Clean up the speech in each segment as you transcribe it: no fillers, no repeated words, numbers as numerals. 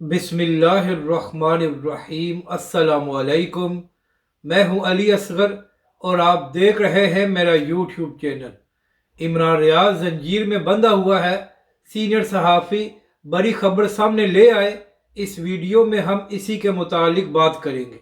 बिस्मिल्लाहिर्रहमानिर्रहीम। अस्सलामुअलैकुम। मैं हूं अली असगर और आप देख रहे हैं मेरा यूट्यूब चैनल। इमरान रियाज जंजीर में बंधा हुआ है, सीनियर सहाफ़ी बड़ी खबर सामने ले आए। इस वीडियो में हम इसी के मुतालिक बात करेंगे।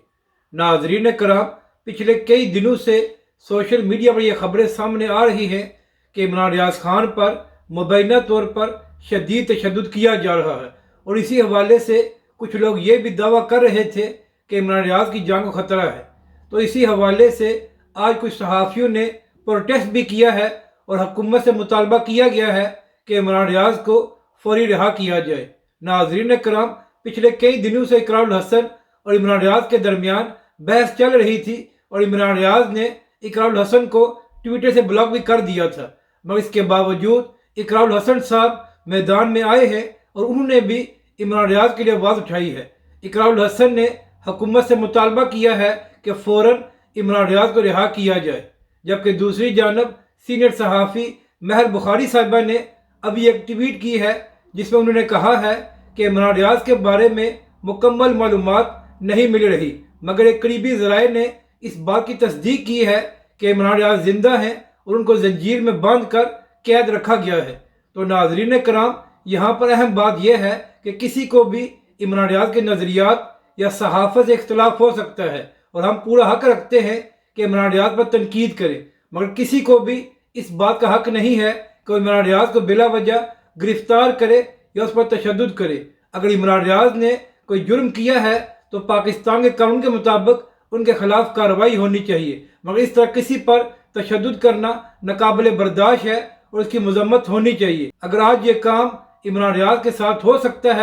नाजरीन कराम, पिछले कई दिनों से सोशल मीडिया पर यह खबरें सामने आ रही हैं कि इमरान रियाज खान पर मुबैना तौर पर शदीद तशद्दुद किया जा रहा है, और इसी हवाले से कुछ लोग ये भी दावा कर रहे थे कि इमरान रियाज की जान को ख़तरा है। तो इसी हवाले से आज कुछ सहाफ़ियों ने प्रोटेस्ट भी किया है और हुकूमत से मुतालबा किया गया है कि इमरान रियाज को फौरी रिहा किया जाए। नाज़रीन कराम, पिछले कई दिनों से इकरारुल हसन और इमरान रियाज के दरमियान बहस चल रही थी और इमरान रियाज ने इकरारुल हसन को ट्विटर से ब्लॉक भी कर दिया था, मगर इसके बावजूद इकरारुल हसन साहब मैदान में आए हैं और उन्होंने भी इमरान रियाज के लिए आवाज़ उठाई है। इकरारुल हसन ने हुकूमत से मुतालबा किया है कि फ़ौरन इमरान रियाज को रिहा किया जाए, जबकि दूसरी जानब सीनियर सहाफ़ी महर बुखारी साहिबा ने अभी एक ट्वीट की है जिसमें उन्होंने कहा है कि इमरान रियाज के बारे में मुकम्मल मालूमात नहीं मिल रही, मगर एक करीबी ज़राए ने इस बात की तस्दीक की है कि इमरान रियाज जिंदा हैं और उनको जंजीर में बांध कर कैद रखा गया है। तो नाज़रीन कराम, यहाँ पर अहम बात यह है कि किसी को भी इमरान रियाज के नज़रियात या सहाफ़त से इख्तलाफ हो सकता है और हम पूरा हक रखते हैं कि इमरान रियाज पर तनकीद करें, मगर किसी को भी इस बात का हक नहीं है कि इमरान रियाज को बिला वजह गिरफ्तार करे या उस पर तशद्दुद करे। अगर इमरान रियाज ने कोई जुर्म किया है तो पाकिस्तान के कानून के मुताबिक उनके खिलाफ कार्रवाई होनी चाहिए, मगर इस तरह किसी पर तशद्दुद करना नाकाबिले बर्दाश्त है और उसकी मजम्मत होनी चाहिए। अगर आज ये काम इमरान रियाज के साथ हो सकता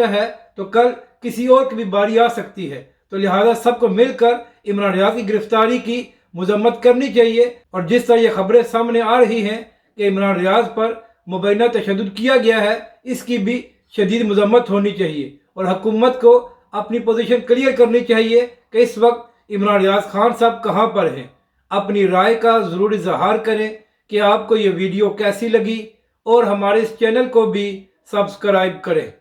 है तो कल किसी और की भी बारी आ सकती है। तो लिहाजा सबको मिलकर इमरान रियाज की गिरफ्तारी की मजम्मत करनी चाहिए, और जिस तरह ये खबरें सामने आ रही हैं कि इमरान रियाज पर मुबैना तशद्दुद किया गया है, इसकी भी शदीद मजम्मत होनी चाहिए और हुकूमत को अपनी पोजीशन क्लियर करनी चाहिए कि इस वक्त इमरान रियाज खान साहब कहाँ पर हैं। अपनी राय का ज़रूर इजहार करें कि आपको ये वीडियो कैसी लगी और हमारे इस चैनल को भी सब्सक्राइब करें।